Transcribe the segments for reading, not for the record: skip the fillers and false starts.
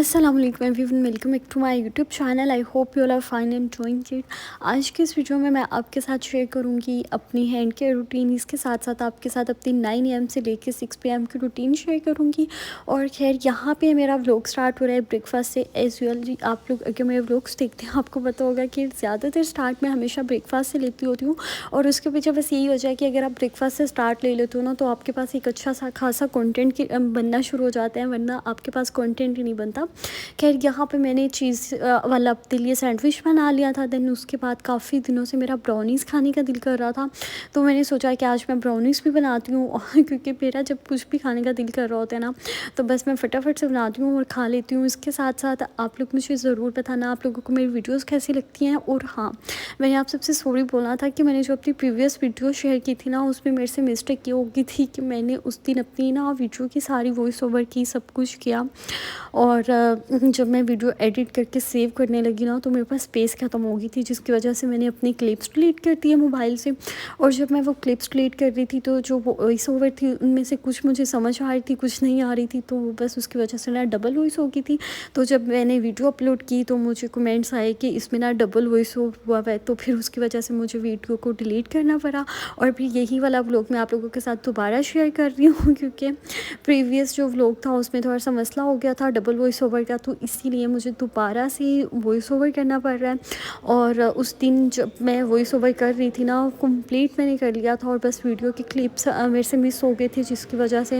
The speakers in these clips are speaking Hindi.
अस्सलामुअलैकुम everyone, welcome back to my YouTube channel. I hope you all are fine and doing it. आज के इस वीडियो में मैं आपके साथ शेयर करूंगी अपनी हैंड केयर रूटीन। इसके साथ साथ आपके साथ अपनी 9 AM से लेकर 6 PM की रूटीन शेयर करूंगी। और खैर यहाँ पे मेरा व्लॉग स्टार्ट हो रहा है ब्रेकफास्ट से। एज यूजुअल आप लोग अगर मेरे व्लॉग्स देखते हैं आपको पता होगा कि ज़्यादातर स्टार्ट में हमेशा ब्रेकफास्ट से लेती होती हूँ। और उसके पीछे बस यही वजह है कि अगर आप ब्रेकफास्ट से स्टार्ट ले लेते हो ना, तो आपके पास एक अच्छा सा खासा कॉन्टेंट बनना शुरू हो जाता है, वरना आपके पास कॉन्टेंट ही नहीं बनता। खैर यहाँ पे मैंने चीज़ वाला अपने लिए सैंडविच बना लिया था। देन उसके बाद काफ़ी दिनों से मेरा ब्राउनीज़ खाने का दिल कर रहा था, तो मैंने सोचा कि आज मैं ब्राउनीज़ भी बनाती हूँ। और क्योंकि मेरा जब कुछ भी खाने का दिल कर रहा होता है ना, तो बस मैं फटाफट से बनाती हूँ और खा लेती हूँ। इसके साथ साथ आप लोग मुझे ज़रूर बताना आप लोगों को मेरी वीडियोज़ कैसी लगती हैं। और हाँ, मैंने आप सबसे सॉरी बोलना था कि मैंने जो अपनी प्रीवियस वीडियो शेयर की थी ना, उसमें मेरे से मिस्टेक ये हो गई थी कि मैंने उस दिन अपनी ना वीडियो की सारी वॉइस ओवर की, सब कुछ किया। और जब मैं वीडियो एडिट करके सेव करने लगी ना, तो मेरे पास स्पेस ख़त्म हो गई थी, जिसकी वजह से मैंने अपनी क्लिप्स डिलीट कर दी है मोबाइल से। और जब मैं वो क्लिप्स डिलीट कर रही थी, तो जो वॉइस ओवर थी उनमें से कुछ मुझे समझ आ रही थी, कुछ नहीं आ रही थी, तो बस उसकी वजह से ना डबल वॉइस हो गई थी। तो जब मैंने वीडियो अपलोड की तो मुझे कमेंट्स आए कि इसमें ना डबल वॉइस हुआ है, तो फिर उसकी वजह से मुझे वीडियो को डिलीट करना पड़ा। और फिर यही वाला व्लॉग मैं आप लोगों के साथ दोबारा शेयर कर रही हूँ, क्योंकि प्रीवियस जो व्लॉग था उसमें थोड़ा सा मसला हो गया था डबल वॉइस ओवर का, तो इसीलिए मुझे दोबारा से वॉइस ओवर करना पड़ रहा है। और उस दिन जब मैं वॉइस ओवर कर रही थी ना, कंप्लीट मैंने कर लिया था, और बस वीडियो की क्लिप्स मेरे से मिस हो गए थे, जिसकी वजह से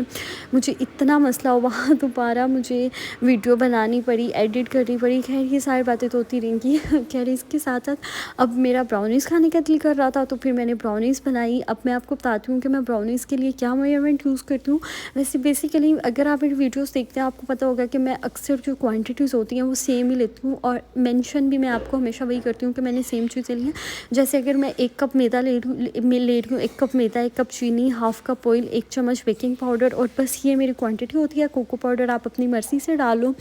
मुझे इतना मसला हुआ दोबारा मुझे वीडियो बनानी पड़ी, एडिट करनी पड़ी। खैर ये सारी बातें तो होती रहेंगी। खैर इसके साथ साथ अब मेरा ब्राउनीज़ खाने का दिल कर रहा था, तो फिर मैंने ब्राउनीज़ बनाई। अब मैं आपको बताती हूँ कि मैं ब्राउनीज़ के लिए क्या मेजरमेंट यूज़ करती हूँ। वैसे बेसिकली अगर आप मेरी वीडियोस देखते हैं आपको पता होगा कि मैं अक्सर जो क्वांटिटीज़ होती हैं वो सेम ही लेती हूँ, और मेंशन भी मैं आपको हमेशा वही करती हूँ कि मैंने सेम चीज़ें ली हैं। जैसे अगर मैं 1 कप मैदा ले रही हूँ 1 कप मैदा, 1 कप चीनी, हाफ़ कप ऑयल, 1 चम्मच बेकिंग पाउडर, और बस ये मेरी क्वांटिटी होती है। कोको पाउडर आप अपनी मर्ज़ी से डालो,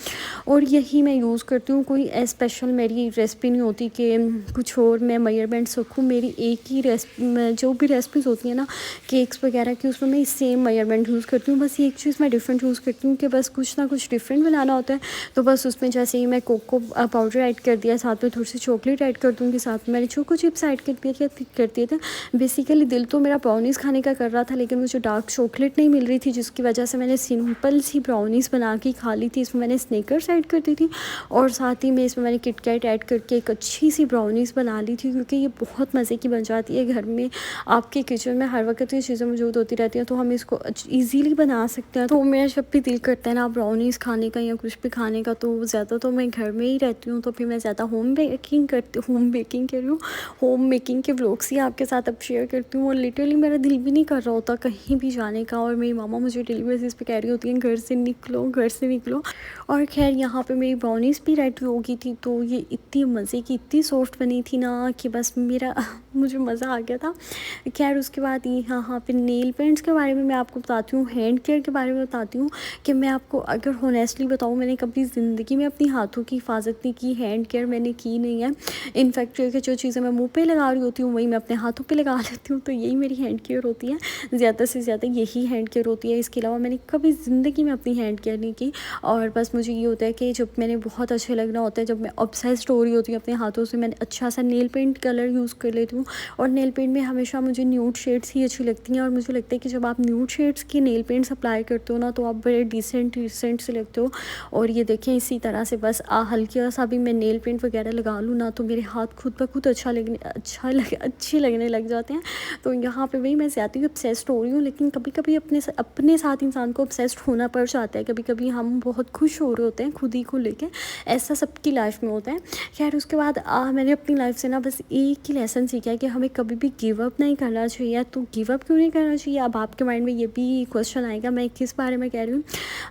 और यही मैं यूज़ करती हूँ। कोई स्पेशल मेरी रेसिपी नहीं होती कि कुछ और मैं मेजरमेंट्स रखूँ। मेरी एक ही जो भी रेसिपीज़ होती हैं ना, केक्स वगैरह की, उसमें मैं सेम मेजरमेंट यूज़ करती हूँ। बस एक चीज़ मैं डिफरेंट यूज़ करती हूँ कि बस कुछ ना कुछ डिफरेंट बनाना होता है, तो बस उसमें जैसे ही मैं कोको पाउडर ऐड कर दिया, साथ में थोड़ी सी चॉकलेट ऐड कर दूँगी, साथ में मैंने चोको चिप्स ऐड कर दिए थे। बेसिकली दिल तो मेरा ब्राउनीज़ खाने का कर रहा था, लेकिन मुझे डार्क चॉकलेट नहीं मिल रही थी, जिसकी वजह से मैंने सिंपल सी ब्राउनीज़ बना के खा ली थी। इसमें मैंने स्निकर्स ऐड कर दी थी, और साथ ही में इसमें मैंने किटकैट ऐड करके एक अच्छी सी ब्राउनीज़ बना ली थी, क्योंकि ये बहुत मज़े की बन जाती है। घर में आपके किचन में हर वक्त ये चीज़ें मौजूद होती रहती हैं, तो हम इसको ईज़िली बना सकते हैं। तो मेरा जब भी दिल करता है ना ब्राउनीज़ खाने का या कुछ भी खाने का, तो ज़्यादा तो मैं घर में ही रहती हूँ, तो फिर मैं ज़्यादा होम बेकिंग कह रही हूँ, होम मेकिंग के व्लॉग्स ही आपके साथ अब शेयर करती हूँ। और लिटरली मेरा दिल भी नहीं कर रहा होता कहीं भी जाने का, और मेरी मामा मुझे डेली बेसिस पे कह रही होती हैं घर से निकलो, घर से निकलो। और खैर यहाँ पे मेरी ब्राउनीज़ भी रेडी हो गई थी, तो ये इतनी मज़े की, इतनी सॉफ्ट बनी थी ना कि बस मुझे मज़ा आ गया था। खैर उसके बाद यहाँ पे नेल पेंट्स के बारे में मैं आपको बताती हूँ, हैंड केयर के बारे में बताती हूँ। कि मैं आपको अगर होनेस्टली बताऊँ, मैंने कभी ज़िंदगी में अपनी हाथों की हिफाजत नहीं की, हैंड केयर मैंने की नहीं है। इनफैक्ट जो चीज़ें मैं मुँह पे लगा रही होती हूँ वही मैं अपने हाथों पे लगा लेती हूँ, तो यही मेरी हैंड केयर होती है। ज़्यादा से ज़्यादा यही हैंड केयर होती है, इसके अलावा मैंने कभी ज़िंदगी में अपनी हैंड केयर नहीं की। और बस मुझे ये होता है कि जब मैंने बहुत अच्छे लगना होता है, जब मैं ऑब्सेस्ड हो रही होती हूँ अपने हाथों से, मैंने अच्छा सा नेल पेंट कलर यूज़ कर लेती हूँ। और नेल पेंट में हमेशा मुझे न्यूड शेड्स ही अच्छी लगती हैं, और मुझे लगता है कि जब आप न्यूड शेड्स की नेल पेंट्स अप्लाई करते हो ना, तो आप बड़े डिसेंट से लगते हो। और ये देखें इसी तरह से बस हल्का सा भी मैं नेल पेंट वगैरह लगा लूँ ना, तो मेरे हाथ खुद ब खुद अच्छे लगने लग जाते हैं। तो यहाँ पे वही मैं ज़्यादा ही ऑब्सेस्ड हो रही हूँ, लेकिन कभी कभी अपने साथ इंसान को ऑब्सेस्ड होना पड़ जाता है। कभी कभी हम बहुत खुश हो रहे होते हैं खुद ही को लेके, ऐसा सबकी लाइफ में होता है। खैर उसके बाद मैंने अपनी लाइफ से ना बस एक ही लेसन सीखा है कि हमें कभी भी गिव अप नहीं करना चाहिए। तो गिव अप क्यों नहीं करना चाहिए? अब आपके माइंड में ये भी क्वेश्चन आएगा, मैं किस बारे में कह रही हूँ।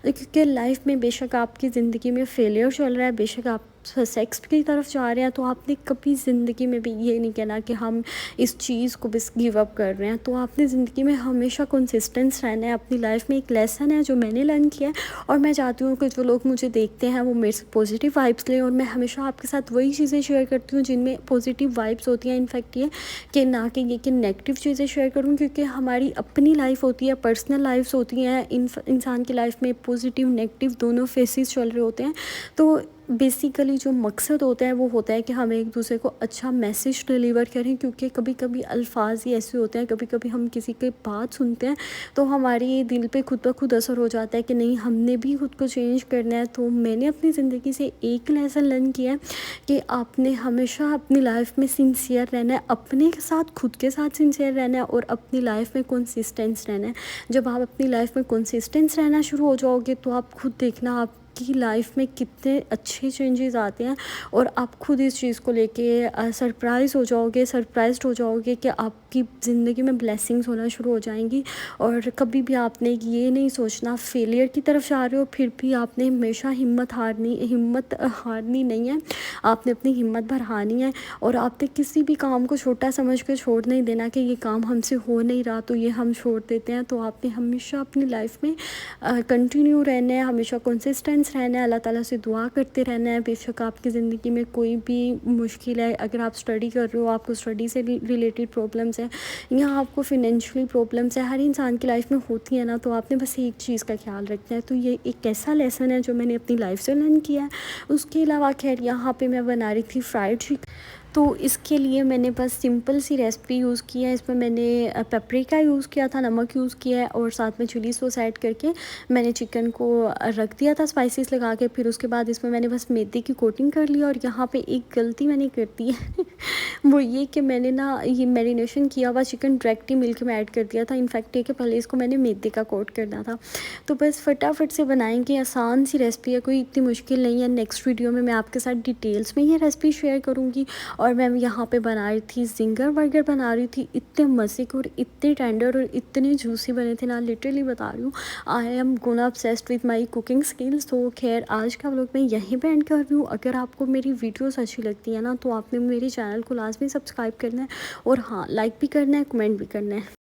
क्योंकि लाइफ में बेशक आपकी ज़िंदगी में फेलियर चल रहा है, बेशक आप सेक्स की तरफ जा रहे हैं तो आपने कभी ज़िंदगी में भी ये नहीं कहना कि हम इस चीज़ को बस गिव अप कर रहे हैं। तो आपने ज़िंदगी में हमेशा कंसिस्टेंस रहना है। अपनी लाइफ में एक लेसन है जो मैंने लर्न किया है, और मैं चाहती हूँ कि जो लोग मुझे देखते हैं वो मेरे से पॉजिटिव वाइब्स लें, और मैं हमेशा आपके साथ वही चीज़ें शेयर करती हूँ जिनमें पॉजिटिव वाइब्स होती हैं। इनफैक्ट ये कि ना कि ये कि नेगेटिव चीज़ें शेयर करूँ, क्योंकि हमारी अपनी लाइफ होती है, पर्सनल लाइफ्स होती हैं। इंसान की लाइफ में पॉजिटिव नेगेटिव दोनों फेसेस चल रहे होते हैं। तो बेसिकली जो मकसद होता है वो होता है कि हम एक दूसरे को अच्छा मैसेज डिलीवर करें, क्योंकि कभी कभी अल्फाज ही ऐसे होते हैं, कभी कभी हम किसी की बात सुनते हैं तो हमारी दिल पे खुद ब खुद असर हो जाता है कि नहीं, हमने भी खुद को चेंज करना है। तो मैंने अपनी ज़िंदगी से एक लेसन लर्न किया है कि आपने हमेशा अपनी लाइफ में सिंसियर रहना है, अपने के साथ खुद के साथ सिंसियर रहना है, और अपनी लाइफ में कंसिस्टेंस रहना है। जब आप अपनी लाइफ में कंसिस्टेंस रहना शुरू हो जाओगे तो आप खुद देखना आप की लाइफ में कितने अच्छे चेंजेस आते हैं, और आप खुद इस चीज़ को लेके सरप्राइज्ड हो जाओगे कि आपकी ज़िंदगी में ब्लेसिंग्स होना शुरू हो जाएंगी। और कभी भी आपने ये नहीं सोचना फेलियर की तरफ जा रहे हो, फिर भी आपने हमेशा हिम्मत हारनी नहीं है। आपने अपनी हिम्मत बढ़ानी है, और आपने किसी भी काम को छोटा समझ कर छोड़ नहीं देना कि ये काम हमसे हो नहीं रहा तो ये हम छोड़ देते हैं। तो आपने हमेशा अपनी लाइफ में कंटिन्यू रहना है, हमेशा कंसिस्टेंस रहना है, अल्लाह ताला से दुआ करते रहना है। बेशक आपकी ज़िंदगी में कोई भी मुश्किल है, अगर आप स्टडी कर रहे हो, आपको स्टडी से रिलेटेड प्रॉब्लम्स है या आपको फिनेंशियली प्रॉब्लम्स है, हर इंसान की लाइफ में होती है ना, तो आपने बस एक चीज़ का ख्याल रखना है। तो ये एक ऐसा लेसन है जो मैंने अपनी लाइफ से लर्न किया है। उसके अलावा खैर यहाँ पे मैं बना रही थी फ्राइड चिकन, तो इसके लिए मैंने बस सिंपल सी रेसिपी यूज़ की है। इसमें मैंने पेपरिका यूज़ किया था, नमक यूज़ किया है, और साथ में चिली सॉस ऐड करके मैंने चिकन को रख दिया था स्पाइसेस लगा के। फिर उसके बाद इसमें मैंने बस मैदे की कोटिंग कर ली, और यहाँ पे एक गलती मैंने कर दी है वो ये कि मैंने ना ये मैरिनेशन किया हुआ चिकन डायरेक्ट ही मिल्क में ऐड कर दिया था। इनफैक्ट ये कि पहले इसको मैंने मैदे का कोट करना था। तो बस फटाफट से बनाएंगे, आसान सी रेसिपी है, कोई इतनी मुश्किल नहीं है। नेक्स्ट वीडियो में मैं आपके साथ डिटेल्स में ये रेसिपी शेयर करूँगी। और मैं यहाँ पे बना रही थी जिंगर बर्गर बना रही थी, इतने मज़े के और इतने टेंडर और इतने जूसी बने थे ना, लिटरली बता रही हूँ। I am gonna obsessed with my cooking skills. तो खैर आज का व्लॉग मैं यहीं पे एंड कर रही हूँ। अगर आपको मेरी वीडियोस अच्छी लगती है ना, तो आपने मेरे चैनल को लाजमी सब्सक्राइब करना है, और हाँ, लाइक भी करना है, कमेंट भी करना है।